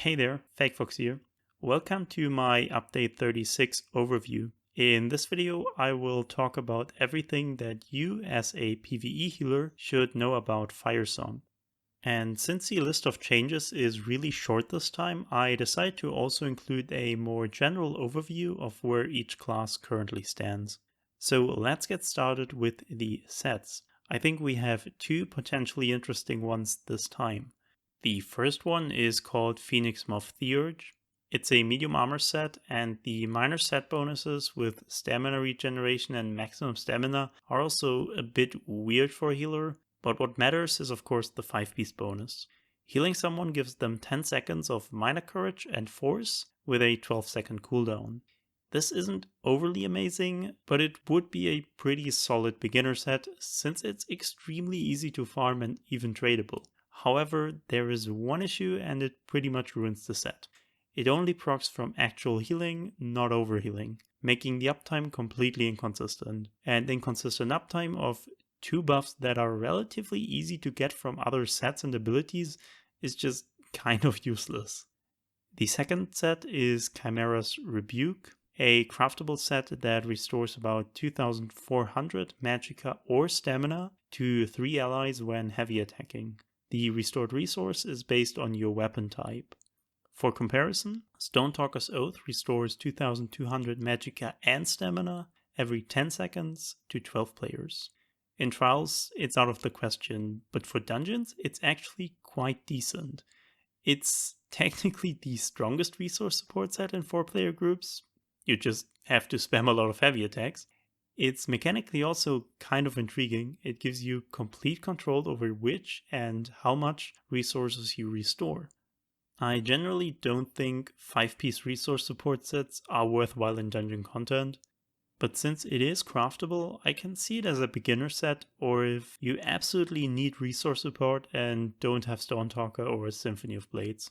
Hey there, FakeFox here. Welcome to my Update 36 overview. In this video, I will talk about everything that you as a PvE healer should know about Firesong. And since the list of changes is really short this time, I decided to also include a more general overview of where each class currently stands. So let's get started with the sets. I think we have two potentially interesting ones this time. The first one is called Phoenix Moth Theurge. It's a medium armor set, and the minor set bonuses with stamina regeneration and maximum stamina are also a bit weird for a healer, but what matters is of course the 5-piece bonus. Healing someone gives them 10 seconds of minor courage and force with a 12-second cooldown. This isn't overly amazing, but it would be a pretty solid beginner set since it's extremely easy to farm and even tradable. However, there is one issue and it pretty much ruins the set. It only procs from actual healing, not overhealing, making the uptime completely inconsistent. And inconsistent uptime of two buffs that are relatively easy to get from other sets and abilities is just kind of useless. The second set is Chimera's Rebuke, a craftable set that restores about 2400 magicka or stamina to 3 allies when heavy attacking. The restored resource is based on your weapon type. For comparison, Stonetalker's Oath restores 2200 magicka and stamina every 10 seconds to 12 players. In Trials, it's out of the question, but for dungeons, it's actually quite decent. It's technically the strongest resource support set in 4-player groups. You just have to spam a lot of heavy attacks. It's mechanically also kind of intriguing. It gives you complete control over which and how much resources you restore. I generally don't think 5-piece resource support sets are worthwhile in dungeon content, but since it is craftable, I can see it as a beginner set, or if you absolutely need resource support and don't have Stonetalker or a Symphony of Blades.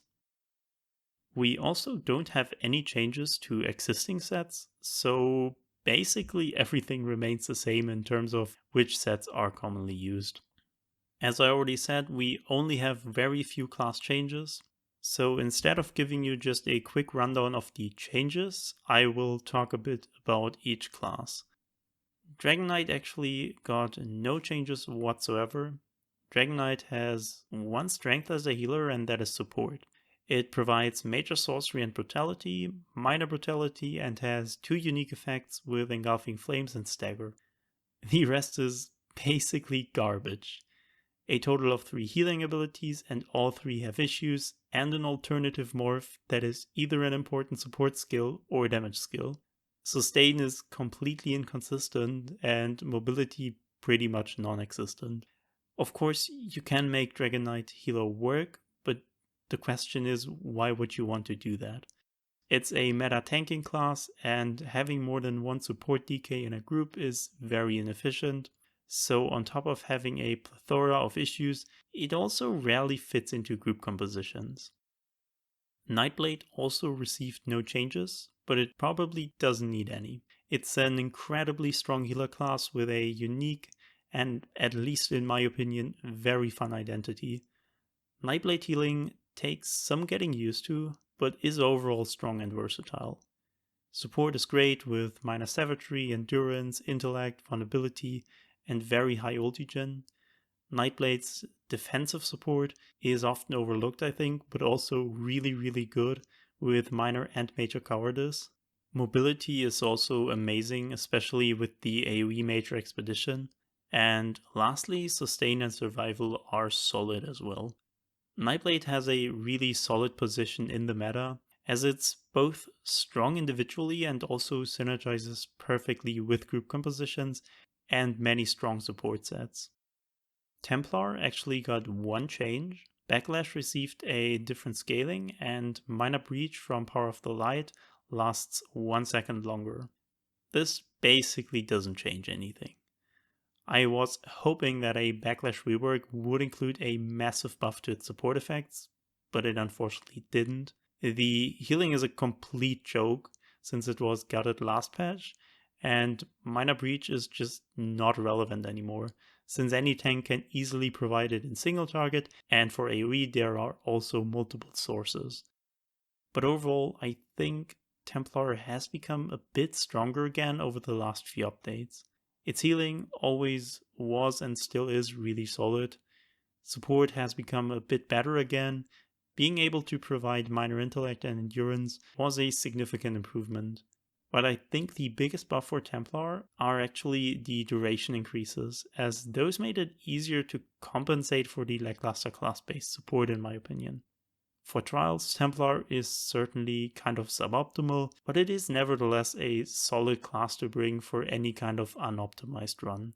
We also don't have any changes to existing sets, so basically everything remains the same in terms of which sets are commonly used. As I already said, we only have very few class changes, so instead of giving you just a quick rundown of the changes, I will talk a bit about each class. Dragonknight actually got no changes whatsoever. Dragonknight has one strength as a healer, and that is support. It provides major sorcery and brutality, minor brutality, and has 2 unique effects with engulfing flames and stagger. The rest is basically garbage. A total of 3 healing abilities, and all 3 have issues, and an alternative morph that is either an important support skill or a damage skill. Sustain is completely inconsistent, and mobility pretty much non-existent. Of course, you can make Dragonknight healer work, but the question is, why would you want to do that? It's a meta tanking class, and having more than one support DK in a group is very inefficient. So on top of having a plethora of issues, it also rarely fits into group compositions. Nightblade also received no changes, but it probably doesn't need any. It's an incredibly strong healer class with a unique and, at least in my opinion, very fun identity. Nightblade healing takes some getting used to, but is overall strong and versatile. Support is great with minor savagery, endurance, intellect, vulnerability, and very high ulti-gen. Nightblade's defensive support is often overlooked, I think, but also really good with minor and major cowardice. Mobility is also amazing, especially with the AoE Major Expedition. And lastly, sustain and survival are solid as well. Nightblade has a really solid position in the meta, as it's both strong individually and also synergizes perfectly with group compositions and many strong support sets. Templar actually got one change. Backlash received a different scaling, and Minor Breach from Power of the Light lasts 1 second longer. This basically doesn't change anything. I was hoping that a Backlash rework would include a massive buff to its support effects, but it unfortunately didn't. The healing is a complete joke since it was gutted last patch, and Minor Breach is just not relevant anymore, since any tank can easily provide it in single target, and for AoE there are also multiple sources. But overall, I think Templar has become a bit stronger again over the last few updates. Its healing always was and still is really solid. Support has become a bit better again. Being able to provide minor intellect and endurance was a significant improvement. But I think the biggest buff for Templar are actually the duration increases, as those made it easier to compensate for the lackluster class-based support in my opinion. For trials, Templar is certainly kind of suboptimal, but it is nevertheless a solid class to bring for any kind of unoptimized run.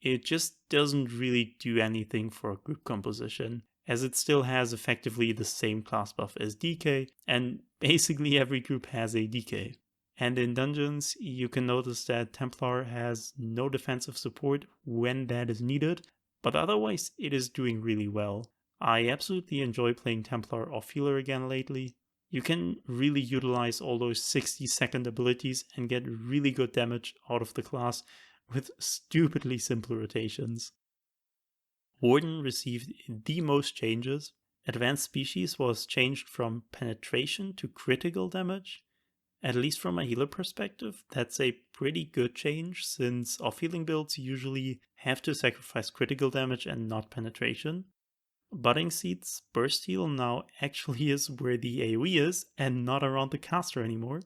It just doesn't really do anything for group composition, as it still has effectively the same class buff as DK, and basically every group has a DK. And in dungeons, you can notice that Templar has no defensive support when that is needed, but otherwise it is doing really well. I absolutely enjoy playing Templar off healer again lately. You can really utilize all those 60-second abilities and get really good damage out of the class with stupidly simple rotations. Warden received the most changes. Advanced Species was changed from penetration to critical damage. At least from a healer perspective, that's a pretty good change, since off-healing builds usually have to sacrifice critical damage and not penetration. Budding Seed's burst heal now actually is where the AoE is and not around the caster anymore.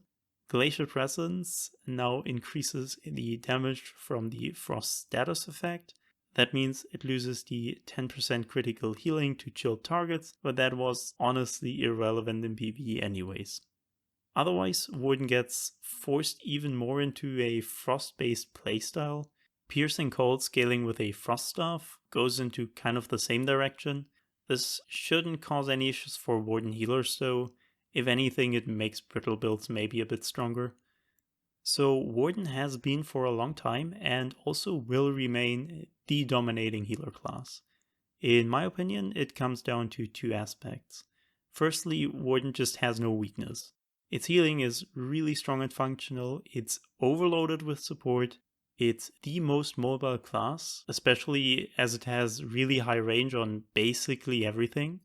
Glacial Presence now increases the damage from the Frost status effect. That means it loses the 10% critical healing to chilled targets, but that was honestly irrelevant in PvE anyways. Otherwise, Warden gets forced even more into a frost-based playstyle. Piercing Cold scaling with a Frost Staff goes into kind of the same direction. This shouldn't cause any issues for Warden healers though. If anything, it makes brittle builds maybe a bit stronger. So Warden has been for a long time and also will remain the dominating healer class. In my opinion, it comes down to two aspects. Firstly, Warden just has no weakness. Its healing is really strong and functional, it's overloaded with support, it's the most mobile class, especially as it has really high range on basically everything.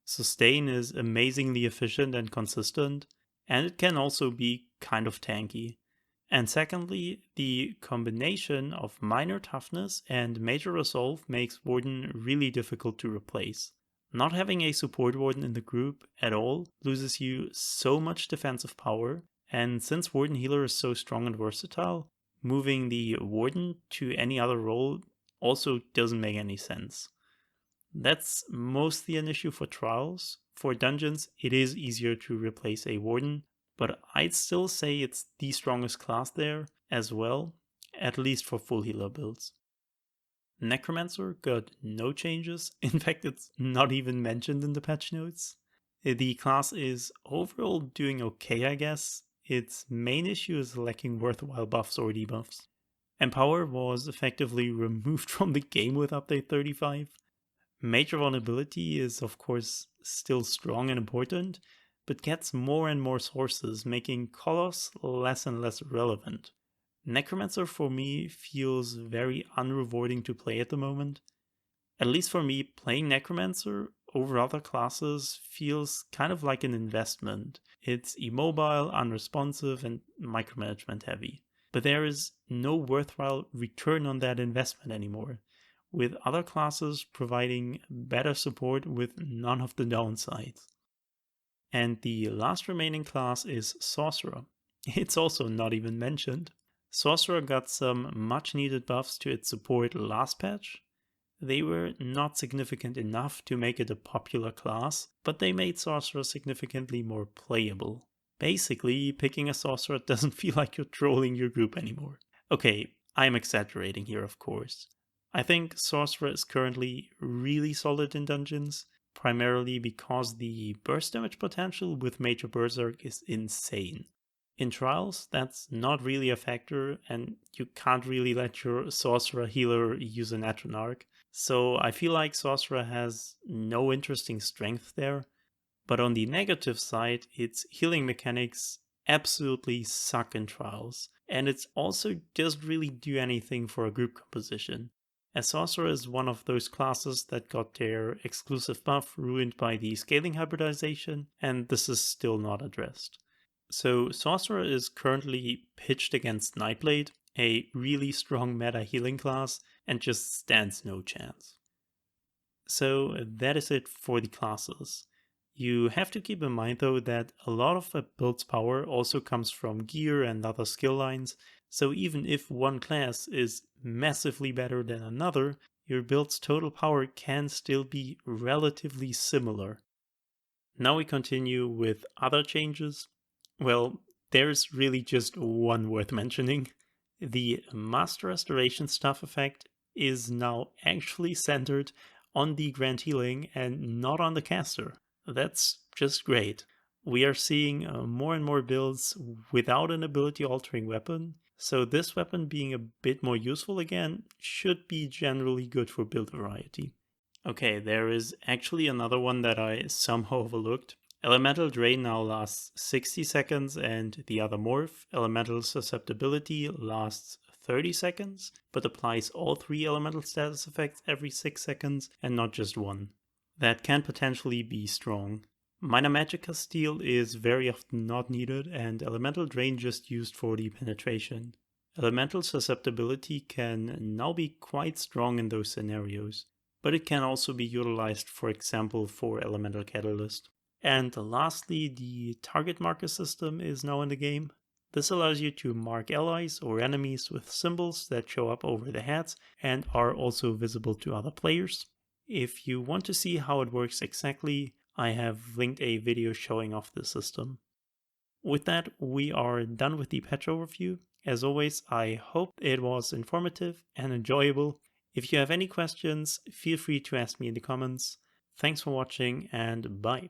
Sustain is amazingly efficient and consistent, and it can also be kind of tanky. And secondly, the combination of minor toughness and major resolve makes Warden really difficult to replace. Not having a support Warden in the group at all loses you so much defensive power, and since Warden Healer is so strong and versatile, moving the Warden to any other role also doesn't make any sense. That's mostly an issue for trials. For dungeons, it is easier to replace a Warden, but I'd still say it's the strongest class there as well, at least for full healer builds. Necromancer got no changes, in fact it's not even mentioned in the patch notes. The class is overall doing okay, I guess. Its main issue is lacking worthwhile buffs or debuffs. Empower was effectively removed from the game with update 35. Major vulnerability is of course still strong and important, but gets more and more sources, making Coloss less and less relevant. Necromancer for me feels very unrewarding to play at the moment. At least for me, playing Necromancer over other classes feels kind of like an investment. It's immobile, unresponsive, and micromanagement heavy. But there is no worthwhile return on that investment anymore, with other classes providing better support with none of the downsides. And the last remaining class is Sorcerer. It's also not even mentioned. Sorcerer got some much needed buffs to its support last patch. They were not significant enough to make it a popular class, but they made Sorcerer significantly more playable. Basically, picking a Sorcerer doesn't feel like you're trolling your group anymore. Okay, I'm exaggerating here of course. I think Sorcerer is currently really solid in dungeons, primarily because the burst damage potential with Major Berserk is insane. In trials, that's not really a factor, and you can't really let your Sorcerer healer use an Atronarch, so I feel like Sorcerer has no interesting strength there. But on the negative side, its healing mechanics absolutely suck in trials, and it also doesn't really do anything for a group composition. as Sorcerer is one of those classes that got their exclusive buff ruined by the scaling hybridization, and this is still not addressed. So Sorcerer is currently pitched against Nightblade, a really strong meta healing class, and just stands no chance. So that is it for the classes. You have to keep in mind though that a lot of a build's power also comes from gear and other skill lines, so even if one class is massively better than another, your build's total power can still be relatively similar. Now we continue with other changes. Well, there's really just one worth mentioning. The Master Restoration Staff effect is now actually centered on the Grand Healing and not on the caster. That's just great. We are seeing more and more builds without an ability altering weapon, so this weapon being a bit more useful again should be generally good for build variety. Okay, there is actually another one that I somehow overlooked. Elemental Drain now lasts 60 seconds and the other morph, Elemental Susceptibility, lasts 30 seconds, but applies all 3 elemental status effects every 6 seconds and not just one. That can potentially be strong. Minor Magicka Steel is very often not needed and Elemental Drain just used for the penetration. Elemental Susceptibility can now be quite strong in those scenarios, but it can also be utilized, for example, for Elemental Catalyst. And lastly, the target marker system is now in the game. This allows you to mark allies or enemies with symbols that show up over their heads and are also visible to other players. If you want to see how it works exactly, I have linked a video showing off the system. With that, we are done with the patch overview. As always, I hope it was informative and enjoyable. If you have any questions, feel free to ask me in the comments. Thanks for watching and bye.